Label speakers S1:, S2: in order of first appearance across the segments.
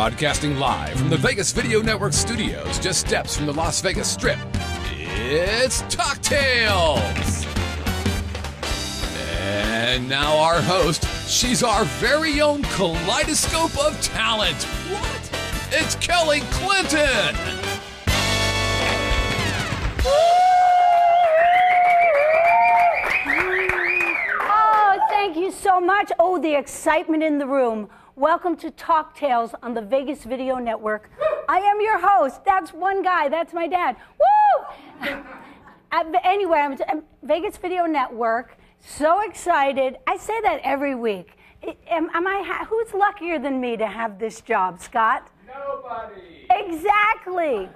S1: Broadcasting live from the Vegas Video Network studios, just steps from the Las Vegas Strip, it's Talktails! And now our host, she's our very own kaleidoscope of talent. What? It's Kelly Clinton!
S2: Oh, thank you so much. Oh, the excitement in the room. Welcome to Talktails on the Vegas Video Network. I am your host. That's one guy. That's my dad. Woo! Anyway, I'm Vegas Video Network. So excited. I say that every week. Who's luckier than me to have this job, Scott?
S3: Nobody.
S2: Exactly.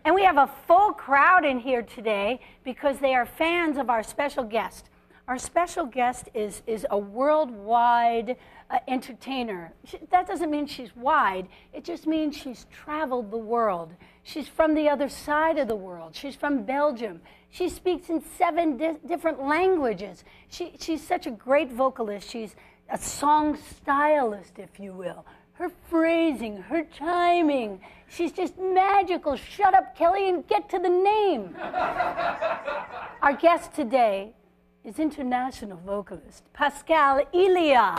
S2: And we have a full crowd in here today because they are fans of our special guest. Our special guest is a worldwide entertainer. That doesn't mean she's wide. It just means she's traveled the world. She's from the other side of the world. She's from Belgium. She speaks in 7 different languages. She's such a great vocalist. She's a song stylist, if you will. Her phrasing, her timing, she's just magical. Shut up, Kelly, and get to the name. Our guest today is international vocalist Pascale Elia.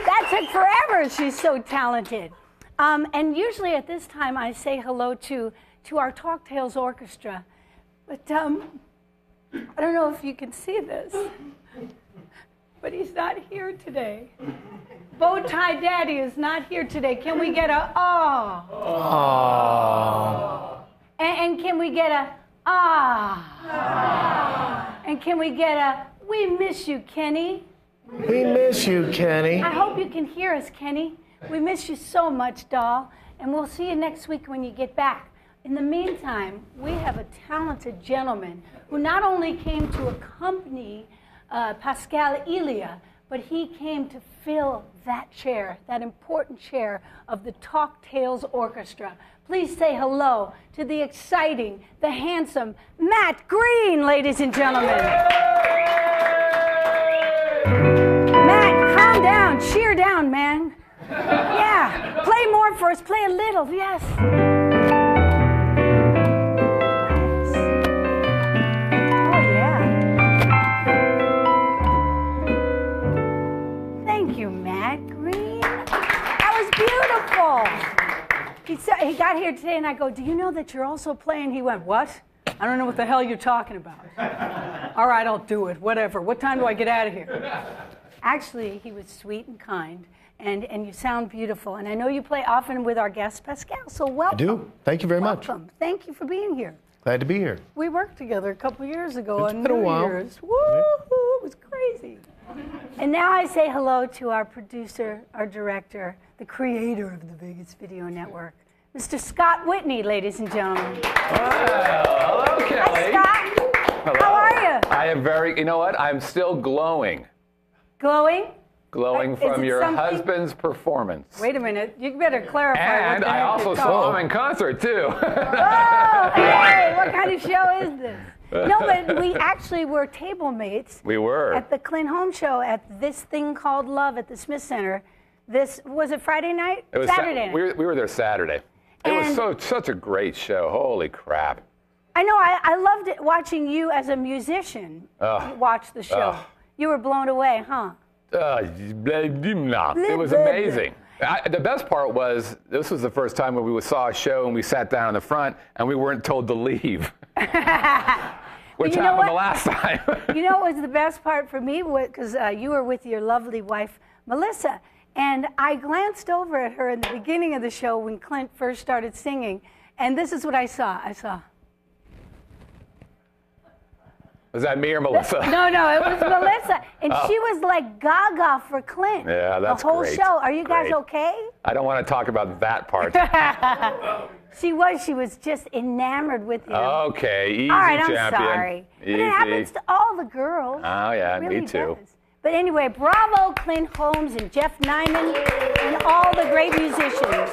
S2: That took forever. She's so talented. And usually at this time I say hello to our Talktails orchestra, but I don't know if you can see this, but he's not here today. Bowtie Daddy is not here today. Can we get a oh? Oh. And can we get a ah? And can we get a we miss you, Kenny?
S3: We miss you, Kenny.
S2: I hope you can hear us, Kenny. We miss you so much, doll. And we'll see you next week when you get back. In the meantime, we have a talented gentleman who not only came to accompany Pascale Elia, but he came to fill that chair, that important chair of the Talktails Orchestra. Please say hello to the exciting, the handsome Matt Green, ladies and gentlemen. Matt, calm down, cheer down, man. Yeah, play more for us, play a little, yes. Nice. Oh, yeah. Thank you, Matt Green. That was beautiful. He got here today and I go, do you know that you're also playing? He went, what? I don't know what the hell you're talking about. All right, I'll do it, whatever. What time do I get out of here? Actually, he was sweet and kind, and you sound beautiful. And I know you play often with our guest, Pascal, so welcome.
S3: I do. Thank you very much.
S2: Welcome. Thank you for being here.
S3: Glad to be here.
S2: We worked together a couple years ago on
S3: been a
S2: New
S3: while.
S2: Year's. Woo-hoo, it was crazy. And now I say hello to our producer, our director, the creator of the Vegas Video Network, Mr. Scott Whitney, ladies and gentlemen.
S4: Well, hello, Kelly.
S2: Hi, Scott.
S4: Hello.
S2: How are you?
S4: I am you know what? I'm still glowing.
S2: Glowing?
S4: Glowing
S2: Is
S4: from
S2: it
S4: your
S2: something?
S4: husband's performance.
S2: Wait a minute. You better clarify
S4: And
S2: what the
S4: I
S2: heck
S4: also
S2: you're
S4: saw
S2: talking.
S4: him in concert, too.
S2: Oh, hey, what kind of show is this? No, but we actually were table mates.
S4: We were.
S2: At the Clinton-Holmes show at this thing called Love at the Smith Center. Was it Friday night?
S4: It was
S2: Saturday night.
S4: We were there Saturday. It was such a great show. Holy crap.
S2: I know. I loved it watching you as a musician watch the show. You were blown away, huh?
S4: It was amazing. The best part was, this was the first time when we saw a show and we sat down in the front and we weren't told to leave. Which happened the last time.
S2: You know what was the best part for me? Because you were with your lovely wife, Melissa. And I glanced over at her in the beginning of the show when Clint first started singing. And this is what I saw.
S4: Was that me or Melissa?
S2: No, it was Melissa. And she was like gaga for Clint.
S4: Yeah, that's
S2: the whole
S4: great.
S2: show. Are you guys
S4: Great.
S2: okay?
S4: I don't want to talk about that part.
S2: She was just enamored with you.
S4: Okay, easy,
S2: all right, I'm
S4: champion.
S2: sorry.
S4: Easy.
S2: But it happens to all the girls.
S4: Oh, yeah,
S2: It really
S4: me too.
S2: does. But anyway, bravo, Clinton-Holmes and Jeff Nyman and all the great musicians.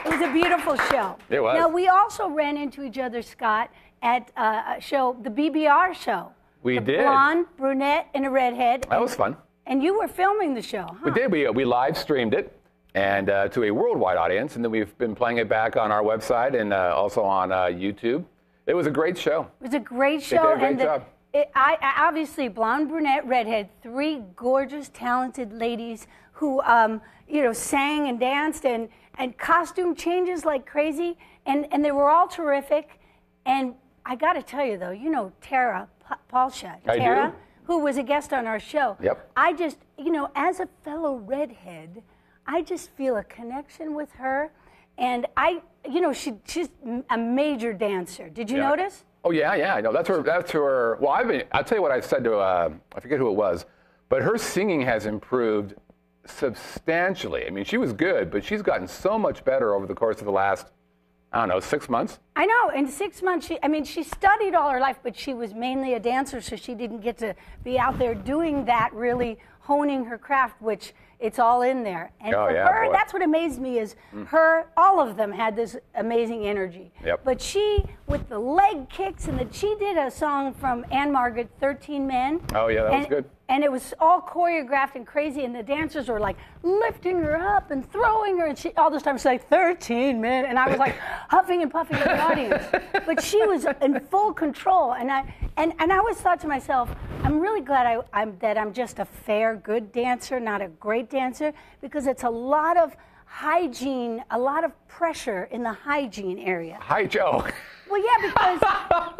S2: It was a beautiful show.
S4: It was.
S2: Now, we also ran into each other, Scott, at a show, the BBR show.
S4: We
S2: the
S4: did.
S2: Blonde, brunette, and a redhead.
S4: That was fun.
S2: And you were filming the show, huh?
S4: We did. We live streamed it and to a worldwide audience, and then we've been playing it back on our website and also on YouTube. It was a great show.
S2: It was a great show.
S4: They did a great job.
S2: I obviously, blonde, brunette, redhead, 3 gorgeous, talented ladies who, sang and danced and costume changes like crazy, and they were all terrific. And I got to tell you, though, you know Tara Paulshad. Tara, who was a guest on our show.
S4: Yep.
S2: I just, as a fellow redhead, I just feel a connection with her. And she's a major dancer. Did you notice?
S4: Oh, yeah, I know. That's her. Well, I'll tell you what I said to, I forget who it was, but her singing has improved substantially. I mean, she was good, but she's gotten so much better over the course of the last, 6 months.
S2: I know. In 6 months, she studied all her life, but she was mainly a dancer, so she didn't get to be out there doing that, really honing her craft, which it's all in there. And for her, boy. That's what amazed me is all of them had this amazing energy.
S4: Yep.
S2: But she, with the leg kicks, she did a song from Anne Margaret, 13 Men.
S4: Oh, yeah, that was good.
S2: And it was all choreographed and crazy, and the dancers were like lifting her up and throwing her, and she all this time she's like 13 men, and I was like huffing and puffing in the audience. But she was in full control, and I always thought to myself, I'm really glad that I'm just a fair, good dancer, not a great dancer, because it's a lot of hygiene, a lot of pressure in the hygiene area.
S4: Joke.
S2: Well, yeah, because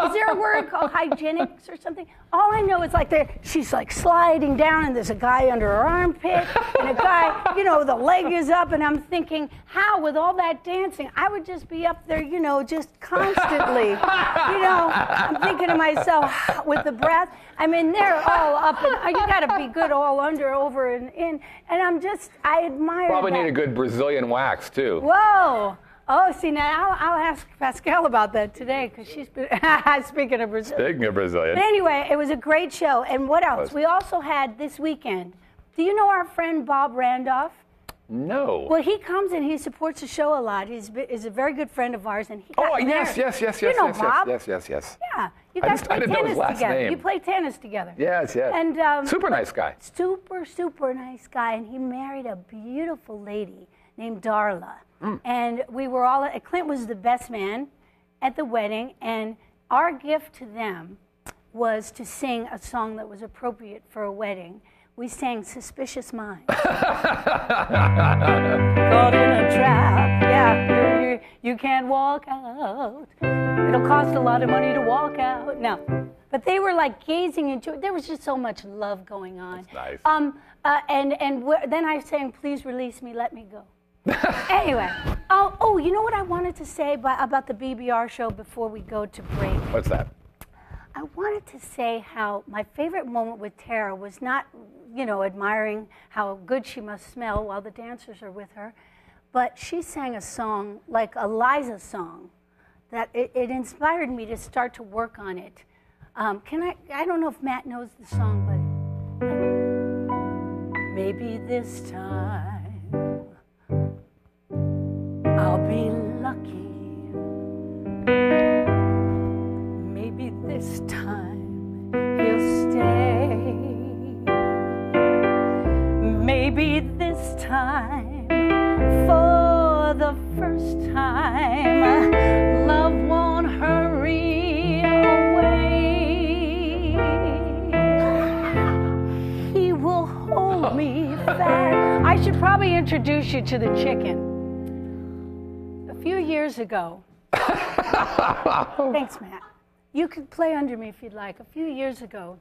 S2: is there a word called hygienics or something? All I know is she's like sliding down, and there's a guy under her armpit, and a guy, the leg is up, and I'm thinking, how, with all that dancing, I would just be up there, just constantly. I'm thinking to myself, with the breath, they're all up, and you got to be good all under, over, and in, and I admire
S4: Probably
S2: that.
S4: need a good Brazilian wax, too.
S2: Whoa. Oh, see, now I'll ask Pascal about that today, because she's been speaking of Brazil.
S4: Speaking of Brazilian.
S2: But anyway, it was a great show. And what else? We also had this weekend. Do you know our friend Bob Randolph?
S4: No.
S2: Well, he comes and he supports the show a lot. He's a very good friend of ours, and he got married.
S4: Yes.
S2: You know Bob?
S4: Yes.
S2: Yeah, you guys play
S4: didn't know his
S2: tennis
S4: last
S2: together.
S4: name.
S2: You play tennis together.
S4: Yes.
S2: And
S4: super nice guy.
S2: Super nice guy, and he married a beautiful lady named Darla. And we were all, Clint was the best man at the wedding, and our gift to them was to sing a song that was appropriate for a wedding. We sang Suspicious Minds. Caught in a trap, yeah, you can't walk out. It'll cost a lot of money to walk out. No, but they were like gazing into it. There was just so much love going on.
S4: That's nice.
S2: Then I sang, please release me, let me go. Anyway, you know what I wanted to say about the BBR show before we go to break?
S4: What's that?
S2: I wanted to say how my favorite moment with Tara was not, admiring how good she must smell while the dancers are with her, but she sang a song, like a Liza song, that it inspired me to start to work on it. I don't know if Matt knows the song, but maybe this time I'll be lucky. Maybe this time he'll stay. Maybe this time, for the first time, love won't hurry away. He will hold me fast. I should probably introduce you to the chicken. A few years ago, thanks, Matt. You could play under me if you'd like. A few years ago,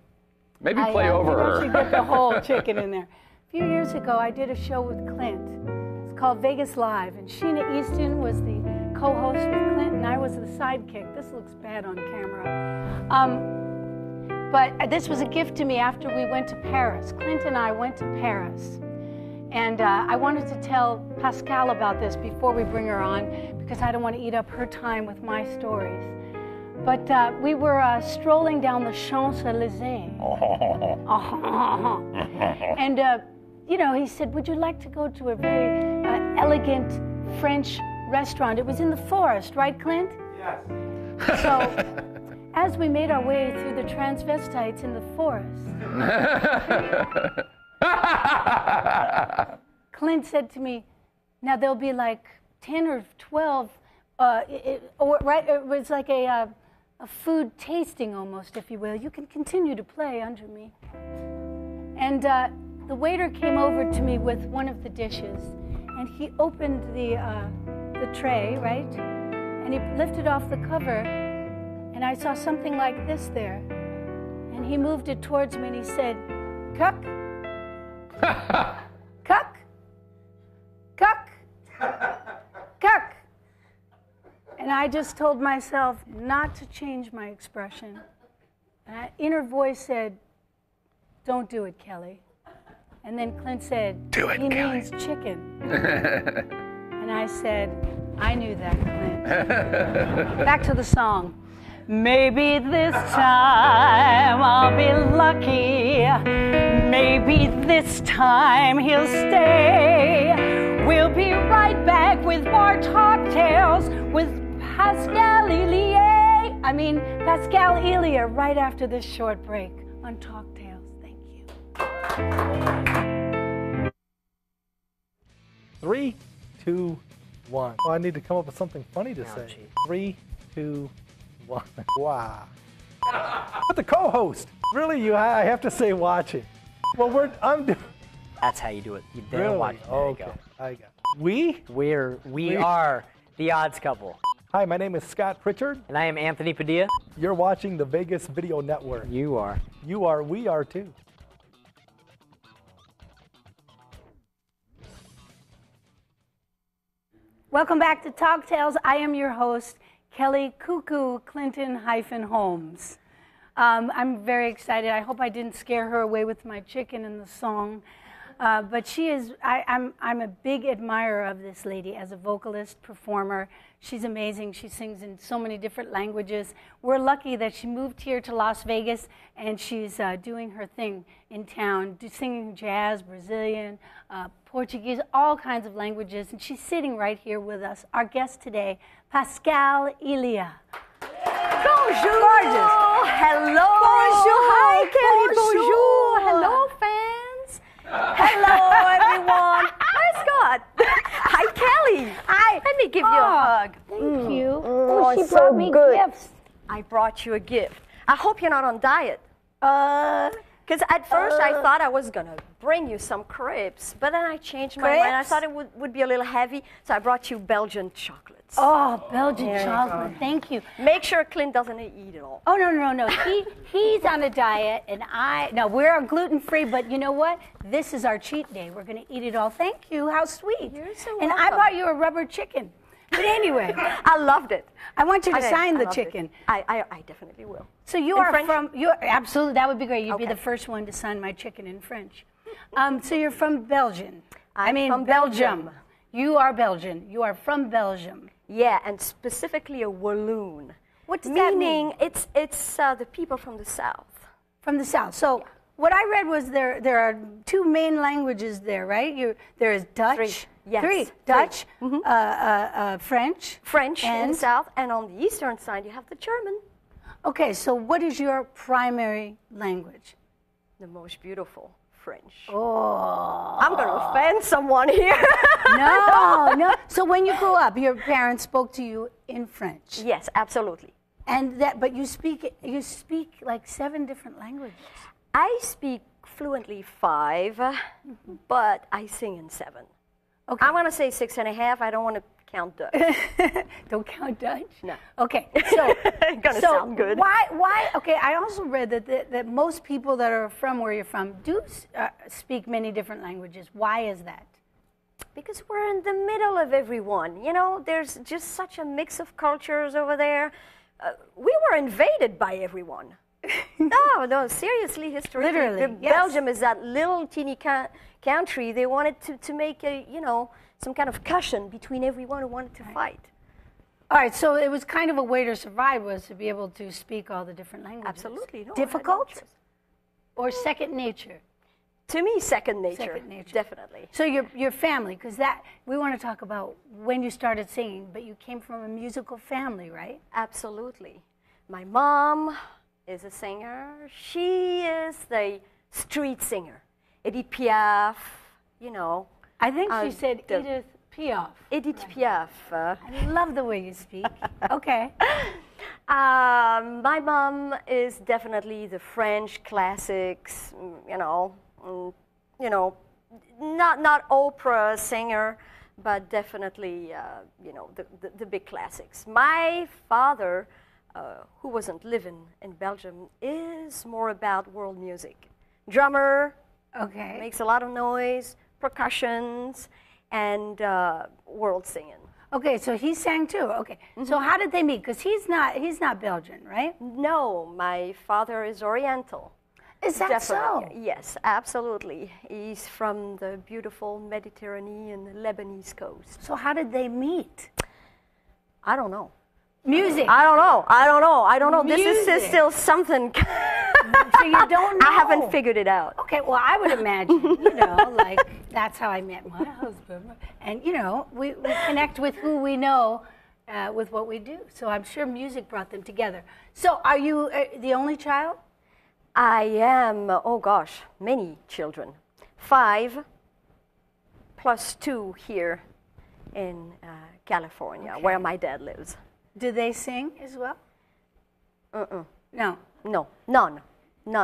S4: maybe play over her.
S2: I should get the whole chicken in there. A few years ago, I did a show with Clint. It's called Vegas Live, and Sheena Easton was the co-host with Clint, and I was the sidekick. This looks bad on camera. But this was a gift to me after we went to Paris. Clint and I went to Paris. And I wanted to tell Pascal about this before we bring her on, because I don't want to eat up her time with my stories. But we were strolling down the Champs-Élysées. And, he said, would you like to go to a very elegant French restaurant? It was in the forest, right, Clint?
S3: Yes.
S2: So, as we made our way through the transvestites in the forest, Clint said to me, now there'll be like 10 or 12, it was like a food tasting almost, if you will. You can continue to play under me. And the waiter came over to me with one of the dishes, and he opened the tray, right? And he lifted off the cover, and I saw something like this there. And he moved it towards me, and he said, "Cuck, cuck, cuck, cuck." And I just told myself not to change my expression. And an inner voice said, "Don't do it, Kelly." And then Clint said,
S4: "Do it,
S2: he
S4: Kelly."
S2: means chicken. And I said, "I knew that, Clint." Back to the song. Maybe this time I'll be lucky. Maybe this time he'll stay. We'll be right back with more Talktails with Pascale Elia. Pascale Elia right after this short break on Talktails. Thank you.
S5: 3, 2, 1. Oh, I need to come up with something funny to say. 3, 2, 1. Wow. But the co-host. Really, I have to say watching. Well, I'm doing.
S6: That's how you do it. You didn't
S5: Really?
S6: watch it. There
S5: Okay.
S6: you go.
S5: I got it.
S6: We are the Odds Couple.
S5: Hi, my name is Scott Pritchard.
S6: And I am Anthony Padilla.
S5: You're watching the Vegas Video Network.
S6: You are.
S5: You are, we are too.
S2: Welcome back to Talktails. I am your host, Kelly Cuckoo Clinton-Holmes. I'm very excited. I hope I didn't scare her away with my chicken in the song. But she is, I'm a big admirer of this lady as a vocalist, performer. She's amazing. She sings in so many different languages. We're lucky that she moved here to Las Vegas and she's doing her thing in town, singing jazz, Brazilian, Portuguese, all kinds of languages. And she's sitting right here with us. Our guest today, Pascale Elia.
S7: Bonjour.
S2: Gorgeous.
S7: Hello.
S2: Bonjour.
S7: Hi, Kelly.
S2: Bonjour.
S7: Hello, fans. Hello, everyone. Hi, Scott. Hi, Kelly.
S2: Hi.
S7: Let me give you a hug.
S2: Thank you.
S7: Oh,
S2: she
S7: so
S2: brought me
S7: good.
S2: gifts.
S7: I brought you a gift. I hope you're not on diet. Because at first I thought I was going to bring you some crepes, but then I changed my mind. I thought it would be a little heavy, so I brought you Belgian chocolates.
S2: Oh, Belgian chocolate. Thank you.
S7: Make sure Clint doesn't eat it all.
S2: Oh, no. He's on a diet, and we're gluten-free, but you know what? This is our cheat day. We're going to eat it all. Thank you. How sweet.
S7: You're so
S2: And I
S7: welcome.
S2: bought you a rubber chicken. But anyway,
S7: I loved it.
S2: I want you to
S7: I
S2: sign the
S7: loved it.
S2: chicken.
S7: I definitely will.
S2: So you
S7: In
S2: are
S7: French?
S2: absolutely, that would be great. You'd be
S7: Okay.
S2: the first one to sign my chicken in French. So you're from Belgium.
S7: I'm from
S2: Belgium.
S7: Belgium.
S2: You are Belgian. You are from Belgium.
S7: Yeah, and specifically a Walloon.
S2: What does that mean?
S7: Meaning it's the people from the south.
S2: From the south. So what I read was there are two main languages there, right? There is Dutch.
S7: Three. Yes.
S2: Three.
S7: Three.
S2: Dutch, French.
S7: French in
S2: And-
S7: the south, and on the eastern side you have the German.
S2: Okay, so what is your primary language?
S7: The most beautiful French.
S2: Oh.
S7: I'm going to offend someone here.
S2: No. So when you grew up, your parents spoke to you in French.
S7: Yes, absolutely.
S2: But you speak like 7 different languages.
S7: I speak fluently 5, but I sing in 7.
S2: Okay.
S7: I'm going to say 6.5. I don't want to count Dutch.
S2: Don't count Dutch?
S7: No.
S2: Okay. So
S7: Gonna sound good.
S2: Why? Okay, I also read that most people that are from where you're from do speak many different languages. Why is that?
S7: Because we're in the middle of everyone. You know, there's just such a mix of cultures over there. We were invaded by everyone. No, seriously, historically.
S2: Literally, yes.
S7: Belgium is that little teeny country. They wanted to make some kind of cushion between everyone who wanted to fight.
S2: All right, so it was kind of a way to survive was to be able to speak all the different languages.
S7: Absolutely. No,
S2: Difficult
S7: I had no choice.
S2: or second nature?
S7: To me, second nature.
S2: Second nature.
S7: Definitely.
S2: So your family, because we want to talk about when you started singing, but you came from a musical family, right?
S7: Absolutely. My mom is a singer. She is the street singer. Edith Piaf, you know.
S2: I think she said Edith Piaf.
S7: Edith Piaf.
S2: I love the way you speak. Okay.
S7: My mom is definitely the French classics, not opera singer, but definitely, the big classics. My father, who wasn't living in Belgium, is more about world music. Drummer,
S2: Okay.
S7: makes a lot of noise, percussions, and world singing.
S2: Okay, so he sang too. Okay. So how did they meet? Because he's not Belgian, right?
S7: No, my father is Oriental.
S2: Is that so?
S7: Yes, absolutely. He's from the beautiful Mediterranean Lebanese coast.
S2: So how did they meet?
S7: I don't know.
S2: Music.
S7: I don't know. This is
S2: Music.
S7: still something.
S2: So you don't know.
S7: I haven't figured it out.
S2: Okay, well, I would imagine, like that's how I met my husband. And, we connect with who we know with what we do. So I'm sure music brought them together. So are you the only child?
S7: I am, many children. 5 plus 2 here in California, where my dad lives.
S2: Do they sing as well? No.
S7: No, none.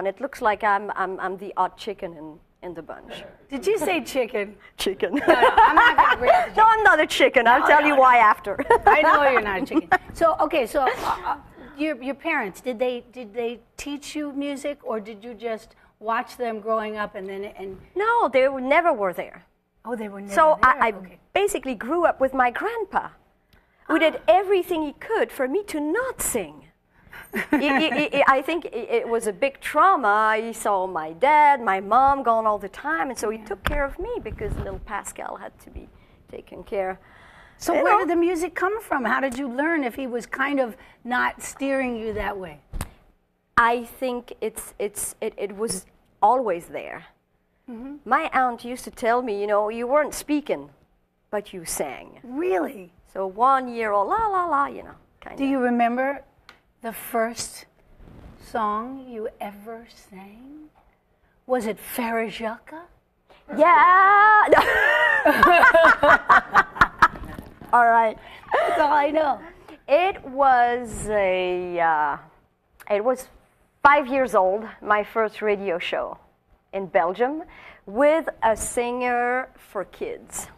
S7: It looks like I'm the odd chicken in the bunch.
S2: Did you say chicken?
S7: Chicken.
S2: No, I'm not going to agree with the
S7: No, I'm not a chicken. I'll tell you why after.
S2: I know you're not a chicken. So, okay, your parents, did they teach you music, or did you just watch them growing up and then?
S7: No, they never were there.
S2: Oh, they were never
S7: So
S2: there.
S7: I basically grew up with my grandpa, who did everything he could for me to not sing. I think it was a big trauma. He saw my dad, my mom gone all the time, and so he took care of me because little Pascal had to be taken care.
S2: So where did the music come from? How did you learn if he was kind of not steering you that way?
S7: I think it was always there. Mm-hmm. My aunt used to tell me, you weren't speaking, but you sang.
S2: Really?
S7: So 1 year old, la la la, kind of.
S2: Do you remember the first song you ever sang? Was it Farajaka?
S7: Yeah. All right.
S2: That's all I know.
S7: It was it was 5 years old, my first radio show in Belgium with a singer for kids.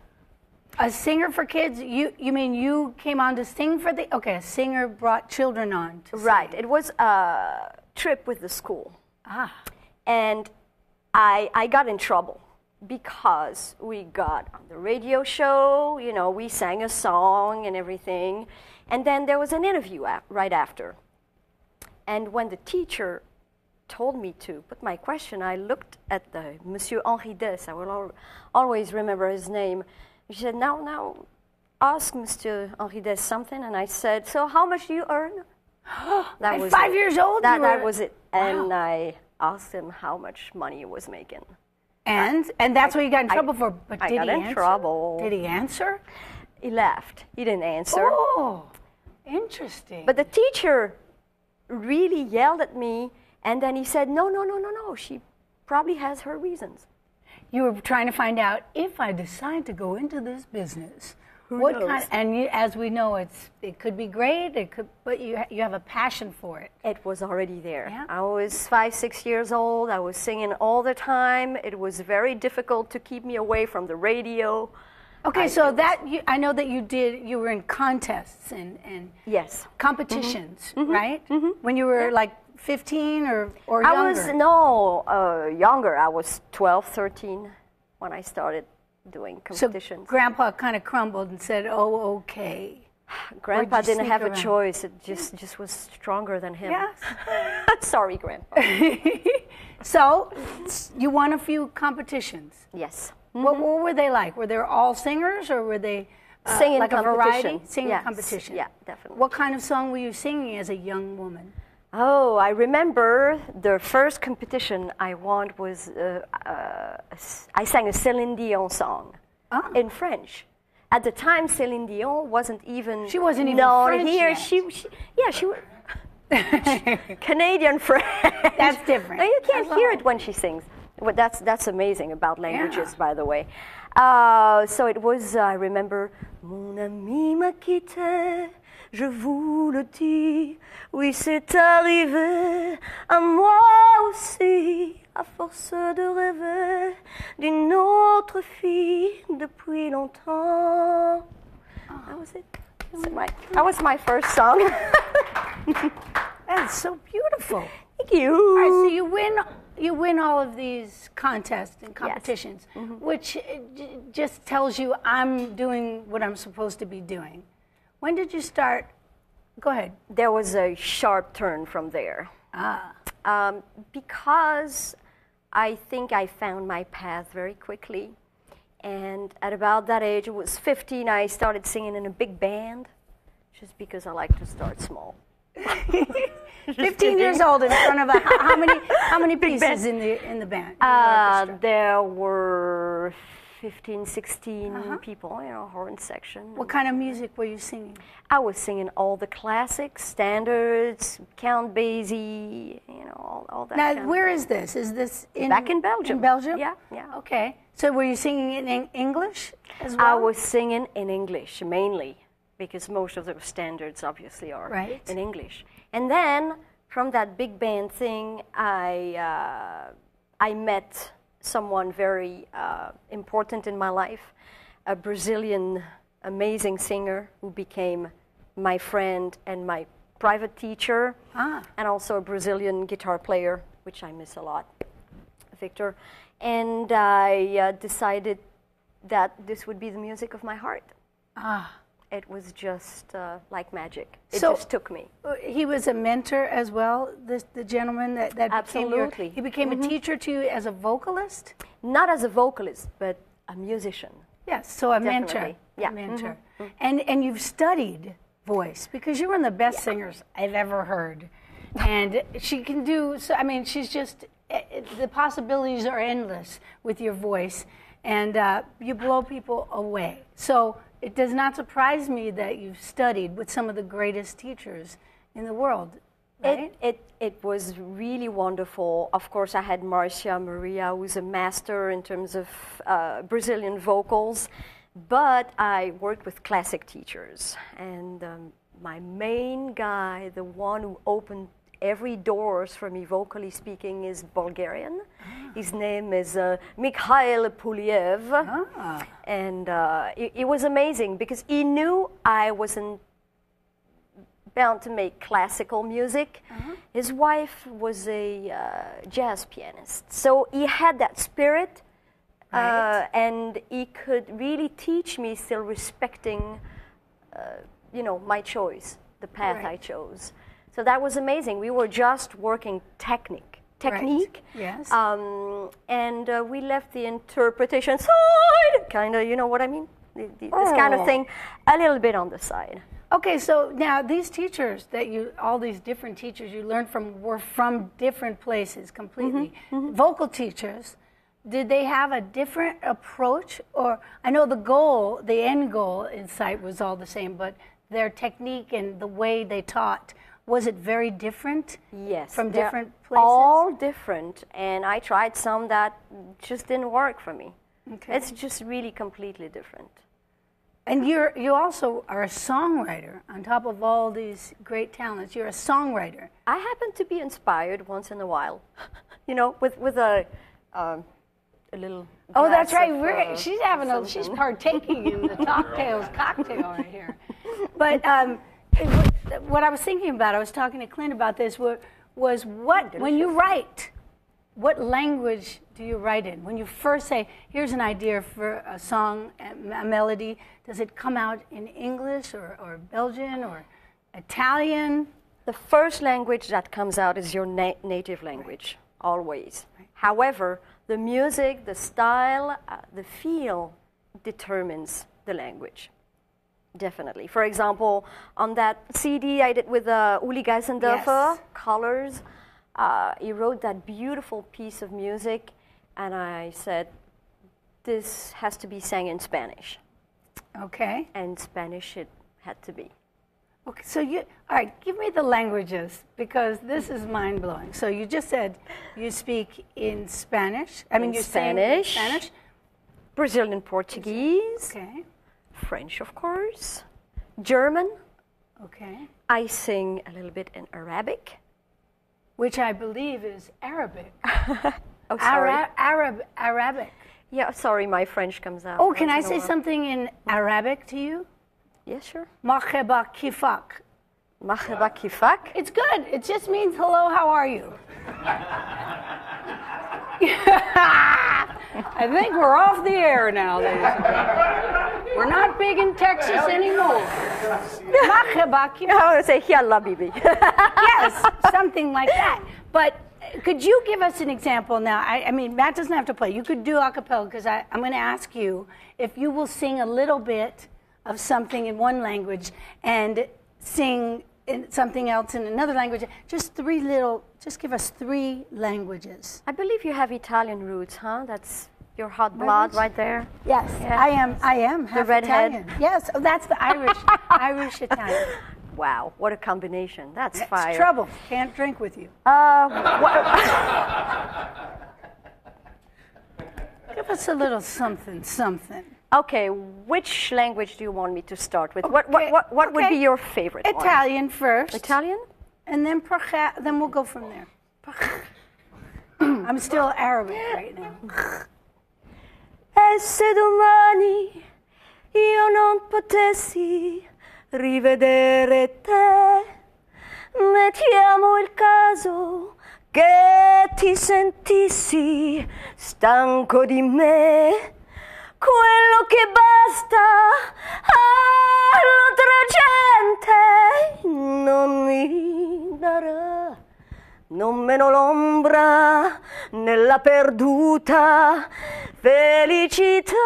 S2: A singer for kids? You mean you came on to sing for the... Okay, a singer brought children on to
S7: Right.
S2: sing.
S7: It was a trip with the school.
S2: Ah.
S7: And I got in trouble because we got on the radio show, we sang a song and everything. And then there was an interview right after. And when the teacher told me to put my question, I looked at the Monsieur Henri Dess. I will always remember his name. She said, now, ask Mr. Henri Dess something. And I said, so how much do you earn?
S2: At 5 years old?
S7: That was it.
S2: Wow.
S7: And I asked him how much money he was making.
S2: And that's what you got in trouble for. But
S7: I
S2: did
S7: got
S2: he
S7: in
S2: answer?
S7: trouble.
S2: Did he answer?
S7: He laughed. He didn't answer.
S2: Oh, interesting.
S7: But the teacher really yelled at me. And then he said, no. She probably has her reasons.
S2: You were trying to find out, if I decide to go into this business,
S7: Who
S2: what
S7: knows?
S2: kind? And as we know, it could be great. But you have a passion for it.
S7: It was already there.
S2: Yeah.
S7: I was 5, 6 years old. I was singing all the time. It was very difficult to keep me away from the radio.
S2: Okay, I know that you were in contests and
S7: Yes.
S2: competitions, right? Mm-hmm. When you were like 15 or younger?
S7: I was, younger. I was 12, 13 when I started doing competitions.
S2: So Grandpa kind of crumbled and said, "Oh, okay."
S7: Grandpa didn't
S2: sneak
S7: have
S2: around?
S7: a choice. It just was stronger than him.
S2: Yes.
S7: Sorry, Grandpa.
S2: So you won a few competitions.
S7: Yes.
S2: What were they like? Were they all singers, or were they
S7: Singing
S2: like a variety?
S7: competition.
S2: Singing
S7: Yes.
S2: competition.
S7: Yeah, definitely.
S2: What kind of song were you singing as a young woman?
S7: Oh, I remember the first competition I won was I sang a Céline Dion song in French. At the time, Céline Dion wasn't even
S2: She wasn't even
S7: known
S2: French
S7: here.
S2: yet.
S7: She was Canadian French.
S2: That's different.
S7: No, you can't hear it when she sings. Well, that's amazing about languages, by the way. So it was, I remember, Mon ami m'a quitté, je vous le dis, oui c'est arrivé à moi aussi, à force de rêver d'une autre fille depuis longtemps. That was it. That was my first song.
S2: That's so beautiful.
S7: Thank you.
S2: All right, so you win all of these contests and competitions, which just tells you I'm doing what I'm supposed to be doing. When did you start? Go ahead.
S7: There was a sharp turn from there. Because I think I found my path very quickly. And at about that age, it was 15, I started singing in a big band, just because I like to start small.
S2: 15 years old in front of how many pieces in the band?
S7: There were 15, 16 people, horn section.
S2: What kind of music were you singing?
S7: I was singing all the classics, standards, Count Basie, all that.
S2: Now, where is this? Is this
S7: back in Belgium?
S2: In Belgium?
S7: Yeah.
S2: Okay. So were you singing it in English as well?
S7: I was singing in English mainly, because most of the standards obviously are in English. And then from that big band thing, I met someone very important in my life, a Brazilian amazing singer who became my friend and my private teacher, and also a Brazilian guitar player, which I miss a lot, Victor. And I decided that this would be the music of my heart. It was just like magic. It just took me.
S2: He was a mentor as well, the gentleman that
S7: Absolutely.
S2: He became a teacher to you as a vocalist?
S7: Not as a vocalist, but a musician.
S2: Yes, so a
S7: Definitely.
S2: mentor.
S7: Yeah.
S2: A mentor. And you've studied voice, because you're one of the best singers I've ever heard. And she can do, so, I mean, she's just, the possibilities are endless with your voice, and you blow people away. So it does not surprise me that you've studied with some of the greatest teachers in the world. Right?
S7: It was really wonderful. Of course, I had Marcia Maria, who's a master in terms of Brazilian vocals, but I worked with classic teachers. And my main guy, the one who opened every doors for me, vocally speaking, is Bulgarian. His name is Mikhail Puliev. And it was amazing, because he knew I wasn't bound to make classical music. His wife was a jazz pianist. So he had that spirit, and he could really teach me, still respecting, my choice, the path I chose. So that was amazing. We were just working technique.
S2: Yes.
S7: And we left the interpretation side, kind of, you know what I mean? This kind of thing, a little bit on the side.
S2: Okay, so now these teachers all these different teachers you learned from were from different places completely. Vocal teachers, did they have a different approach? Or I know the end goal in sight was all the same, but their technique and the way they taught, was it very different?
S7: Yes.
S2: From different places?
S7: All different, and I tried some that just didn't work for me.
S2: Okay.
S7: It's just really completely different.
S2: And you also are a songwriter. On top of all these great talents, you're a songwriter.
S7: I happen to be inspired once in a while, with a little.
S2: Oh, that's right. She's partaking in the Talktails cocktail right here. But what I was thinking about, I was talking to Clint about this, was when you write, what language do you write in? When you first say, here's an idea for a song, a melody, does it come out in English or Belgian or Italian?
S7: The first language that comes out is your native language, always. Right. However, the music, the style, the feel determines the language. Definitely. For example, on that CD I did with Uli Geisendorfer, Colors, he wrote that beautiful piece of music, and I said, this has to be sang in Spanish.
S2: Okay.
S7: And Spanish it had to be.
S2: Okay, so all right, give me the languages because this is mind blowing. So you just said you speak in Spanish. You
S7: Spanish.
S2: Sing in Spanish.
S7: Brazilian Portuguese.
S2: Okay.
S7: French, of course. German.
S2: Okay.
S7: I sing a little bit in Arabic.
S2: Which I believe is Arabic.
S7: Oh, sorry.
S2: Arabic.
S7: Yeah, sorry, my French comes out.
S2: Oh, can I say something in Arabic to you?
S7: Yeah, sure.
S2: Marhaba kifak.
S7: Marhaba kifak.
S2: It's good. It just means hello, how are you? I think we're off the air now, ladies and gentlemen. We're not big in Texas anymore. Marhaba kifak.
S7: I want to say, Yalla, Bibi.
S2: Yes, something like that. But could you give us an example now? I mean, Matt doesn't have to play. You could do a cappella because I'm going to ask you if you will sing a little bit of something in one language and sing something else in another language. Just give us 3 languages.
S7: I believe you have Italian roots, huh? That's your hot blood right there.
S2: Yes,
S7: Yeah.
S2: I am half
S7: The redhead.
S2: Italian. Yes, oh, that's the Irish Italian.
S7: Wow, what a combination. That's
S2: It's
S7: fire.
S2: trouble. Can't drink with you. Give us a little something.
S7: Okay, which language do you want me to start with? What would be your favorite one?
S2: Italian first.
S7: Italian?
S2: And then we'll go from there. I'm still Arabic right now.
S7: E se domani io non potessi rivedere te, mettiamo il caso che ti sentissi stanco di me, quello che basta all'altra gente non mi darà, non meno l'ombra nella perduta felicità.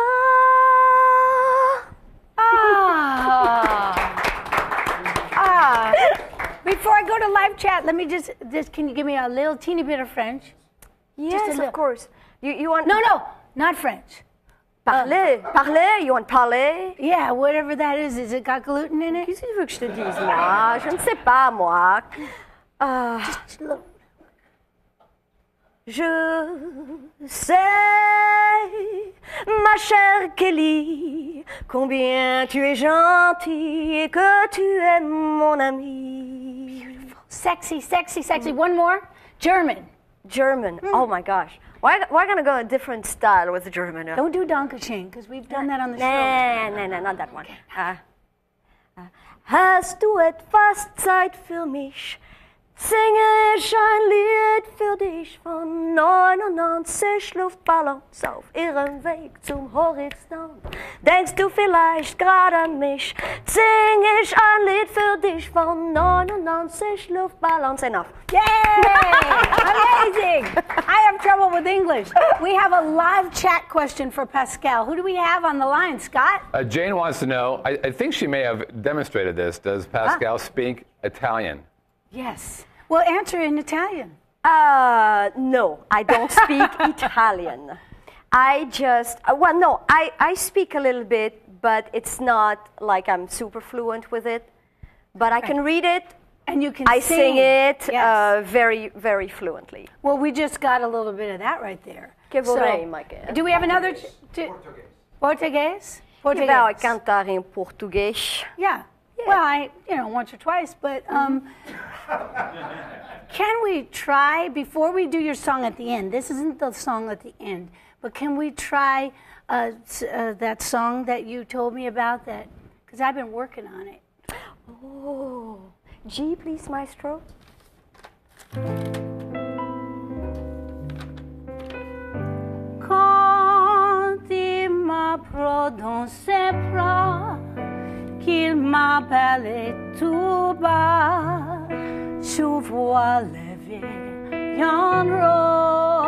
S2: Before I go to live chat, let me just can you give me a little teeny bit of French?
S7: Yes, of course. You want...
S2: No, not French.
S7: Parler. Parler? You want parler?
S2: Yeah, whatever that is. Is it got gluten in it?
S7: Qu'est-ce que tu veux que je te dise, moi? Je ne sais pas, moi.
S2: Just a little.
S7: Je sais, ma chère Kelly, combien tu es gentille et que tu es mon amie.
S2: Beautiful. Sexy. One more. German.
S7: Oh my gosh. We're going to go a different style with the German.
S2: Don't do Dankeschön, because we've done that on the show.
S7: No, not that one. Hast du etwas Zeit für mich? Singe ich ein Lied für dich von 99 Luftballons auf ihrem Weg zum Horizont. Denkst du vielleicht gerade an mich? Singe ich ein Lied für dich von 99 Luftballons. Enough.
S2: Yay! Amazing! I have trouble with English. We have a live chat question for Pascal. Who do we have on the line, Scott?
S4: Jane wants to know, I think she may have demonstrated this. Does Pascal speak Italian?
S2: Yes. Well, answer in Italian.
S7: No, I don't speak Italian. I just, I speak a little bit, but it's not like I'm super fluent with it. But I can read it.
S2: And you can
S7: sing it
S2: yes.
S7: very, very fluently.
S2: Well, we just got a little bit of that right there.
S7: Que vorrei, Mike?
S2: Do we have another? Português?
S7: Je vais cantar em português.
S2: Yeah. Well, once or twice, but can we try, before we do your song at the end, this isn't the song at the end, but can we try that song that you told me about, because I've been working on it.
S7: Oh, G, please, maestro.
S2: Quand il m'apprend dans ses bras, qu'il m'appelle tout bas, je vois lever une rose.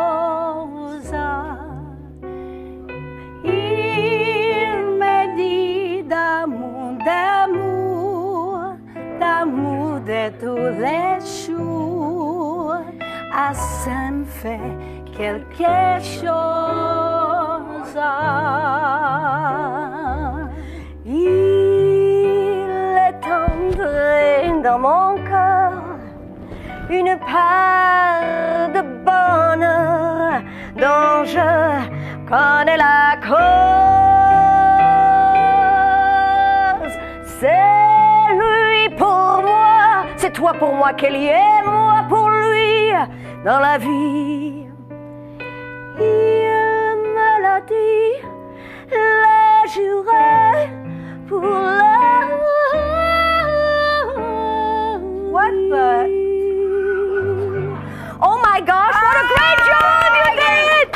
S2: Il me dit d'amour de tous les jours, ça me fait quelque chose. Il est tendre
S7: dans mon cœur une part de bonheur dont je connais la cause. C'est lui pour moi, c'est toi pour moi qu'elle y est, moi pour lui dans la vie. Il me l'a dit, l'a juré pour l'amour. What the? Oh my gosh, what a great job you did!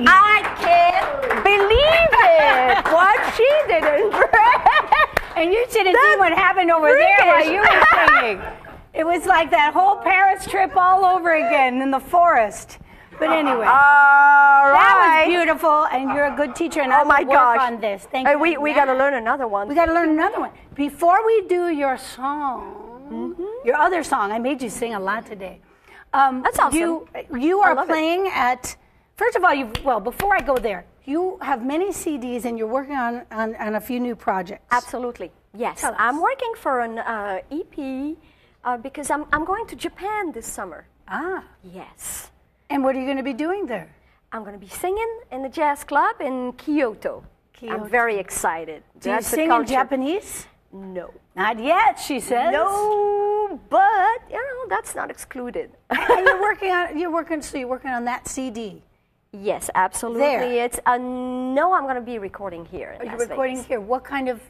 S7: I can't believe it! What she didn't.
S2: And you should have seen what happened over there while you were singing. It was like that whole Paris trip all over again in the forest. But anyway, that was beautiful, and you're a good teacher, and I'm going to work on this. Thank you.
S7: We got to learn another one.
S2: We got to learn another one. Before we do your song, your other song, I made you sing a lot today.
S7: That's awesome.
S2: You are playing at, first of all, before I go there, you have many CDs, and you're working on a few new projects.
S7: Absolutely, yes. I'm working for an EP because I'm going to Japan this summer.
S2: Ah.
S7: Yes.
S2: And what are you going to be doing there?
S7: I'm going to be singing in the jazz club in Kyoto. I'm very excited.
S2: Do you sing in Japanese?
S7: No.
S2: Not yet, she says.
S7: No, but that's not excluded.
S2: And you're working on that CD.
S7: Yes, absolutely.
S2: There.
S7: It's no, I'm going to be recording here.
S2: You're recording here. What kind of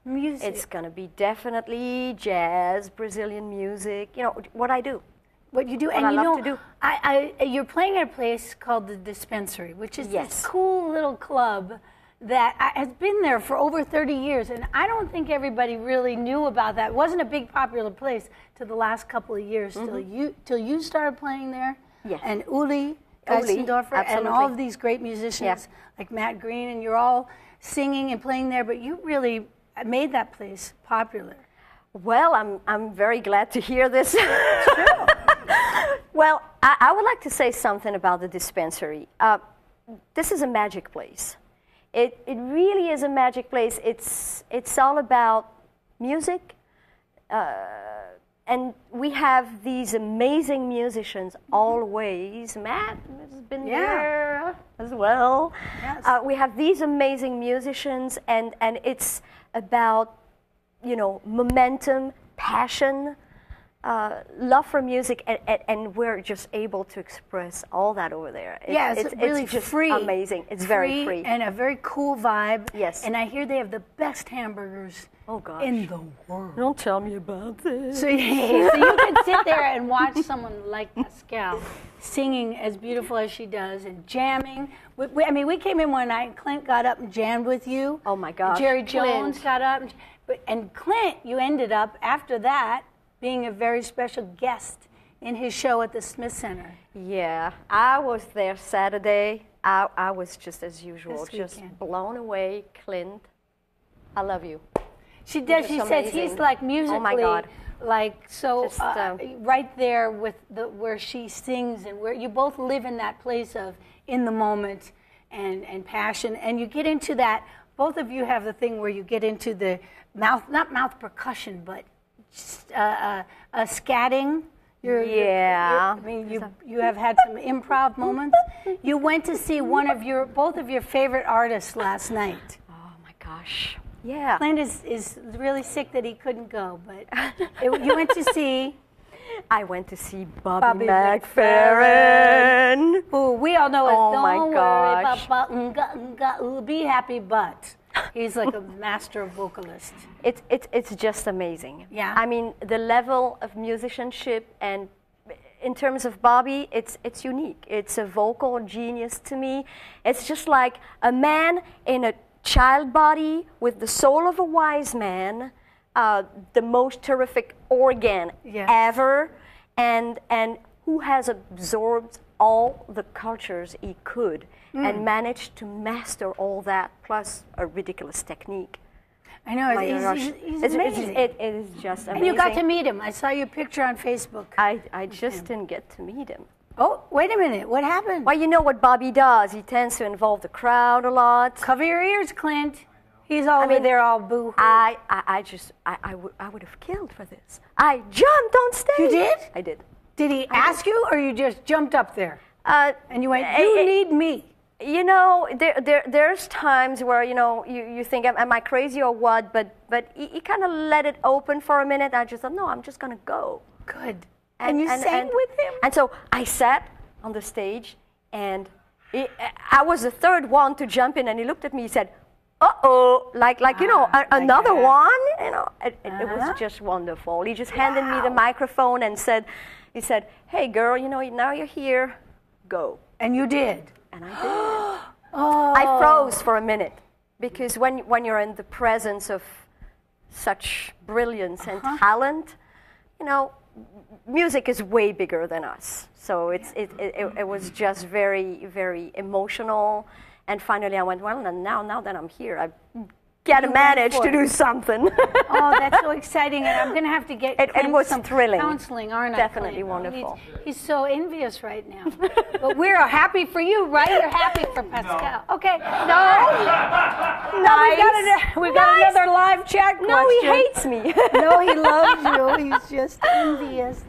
S2: music?
S7: It's going to be definitely jazz, Brazilian music. You know what I do.
S2: What you do,
S7: what
S2: and
S7: I
S2: you
S7: love
S2: know,
S7: to do.
S2: You're playing at a place called the Dispensary, which is
S7: Yes.
S2: this cool little club that has been there for over 30 years, and I don't think everybody really knew about that. It wasn't a big popular place till the last couple of years, till you started playing there,
S7: Yes.
S2: and Uli Geisendorfer, and all of these great musicians like Matt Green, and you're all singing and playing there, but you really made that place popular.
S7: Well, I'm very glad to hear this. Well, I would like to say something about the Dispensary. This is a magic place. It really is a magic place. It's all about music, and we have these amazing musicians always. Matt has been there as well.
S2: Yes.
S7: We have these amazing musicians, and it's about momentum, passion, love for music, and we're just able to express all that over there.
S2: It's really
S7: just
S2: free.
S7: Amazing. It's very free.
S2: And a very cool vibe.
S7: Yes.
S2: And I hear they have the best hamburgers in the world.
S7: Don't tell me about this.
S2: So you can sit there and watch someone like Pascale singing as beautiful as she does and jamming. We came in one night and Clint got up and jammed with you.
S7: Oh my gosh.
S2: Jerry Jones got up. And Clint, you ended up, after that, being a very special guest in his show at the Smith Center.
S7: Yeah, I was there Saturday. I was just as usual, just blown away. Clint, I love you.
S2: She does. She says he's like musically,
S7: oh my God.
S2: like so
S7: Just,
S2: right there with where she sings and where you both live in that place of in the moment and passion, and you get into that. Both of you have the thing where you get into the not mouth percussion, but scatting. You have had some improv moments. You went to see both of your favorite artists last night.
S7: Oh my gosh. Yeah.
S2: Clint is really sick that he couldn't go, but you went to see.
S7: I went to see Bobby McFerrin.
S2: Who we all know as Don't
S7: gosh.
S2: Worry About Be Happy But. He's like a master vocalist.
S7: It's just amazing.
S2: Yeah.
S7: I mean, the level of musicianship, and in terms of Bobby, it's unique. It's a vocal genius to me. It's just like a man in a child body with the soul of a wise man, the most terrific organ ever, and who has absorbed all the cultures he could and managed to master all that, plus a ridiculous technique.
S2: I know, he's amazing.
S7: It is just amazing.
S2: And you got to meet him. I saw your picture on Facebook.
S7: I just didn't get to meet him.
S2: Oh, wait a minute. What happened?
S7: Well, you know what Bobby does. He tends to involve the crowd a lot.
S2: Cover your ears, Clint. He's over there all boo-hoo.
S7: I would have killed for this. I jumped on stage.
S2: You did?
S7: I did.
S2: Did he ask you, or you just jumped up there? And you went, need me.
S7: You know, there's times where, you know, you think, am I crazy or what? But he kind of let it open for a minute. I just thought, no, I'm just going to go.
S2: Good. And you sang with him?
S7: And so I sat on the stage, and I was the third one to jump in, and he looked at me, he said, uh-oh, like you know, another one, you know. It was just wonderful. He just handed me the microphone and he said, hey, girl, you know, now you're here, go.
S2: And you did?
S7: And I did. I froze for a minute, because when you're in the presence of such brilliance and talent, you know, music is way bigger than us. So it was just very, very emotional. And finally I went, well, now that I'm here, I gotta manage to do something.
S2: Oh, that's so exciting. And I'm going to have to get
S7: it was
S2: some
S7: thrilling.
S2: Counseling, aren't I?
S7: Definitely wonderful.
S2: He's so envious right now. But we're happy for you, right? You're happy for Pascal. Okay. No, we've got another live chat question.
S7: No, he hates me.
S2: No, he loves you. He's just envious.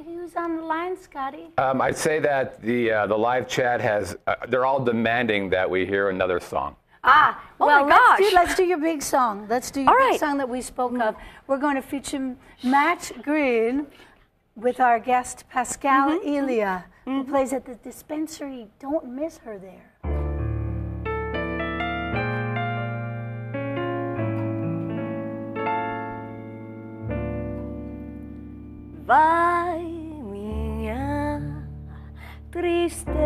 S2: Who's on the line, Scotty?
S4: I'd say that the live chat has, they're all demanding that we hear another song.
S2: Well,
S7: my gosh.
S2: let's do your big song. Let's do your big song that we spoke of. We're going to feature Matt Green with our guest Pascale Elia, who plays at the dispensary. Don't miss her there.
S7: Vai minha tristeza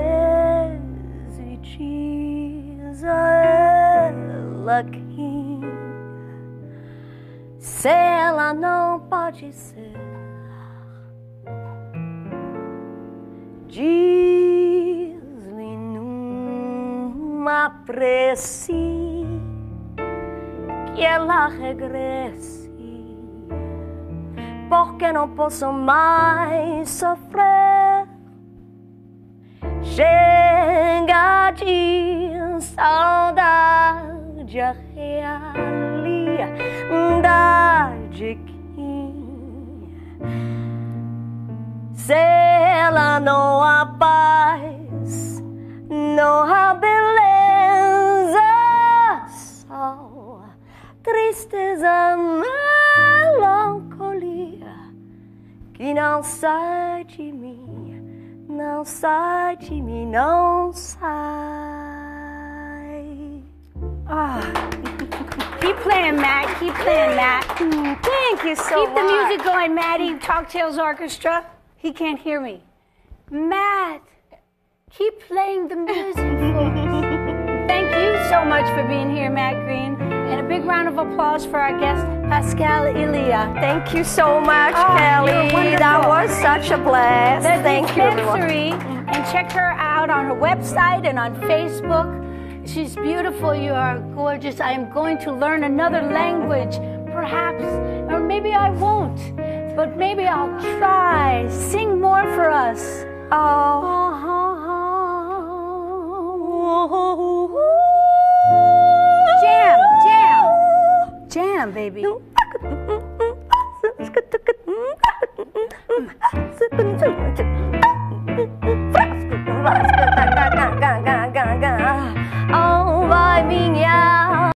S7: e diz a ela que se ela não pode ser, diz-lhe numa prece que ela regresse, porque não posso mais sofrer. Chega de saudade, a realidade que se ela não há paz, não há beleza, só tristeza, melancolia que não sai de mim, não sai de mim, não sai.
S2: Keep playing, Matt. Keep playing, Matt.
S7: Thank you so much.
S2: Keep the music going, Matty. Talktails Orchestra. He can't hear me. Matt, keep playing the music for us. Thank you so much for being here, Matt Green. And a big round of applause for our guest, Pascale Elia.
S7: Thank you so much, Kelly. That was such a blast. Thank you, everyone.
S2: And check her out on her website and on Facebook. She's beautiful. You are gorgeous. I am going to learn another language, perhaps, or maybe I won't. But maybe I'll try. Sing more for us. Jam, baby.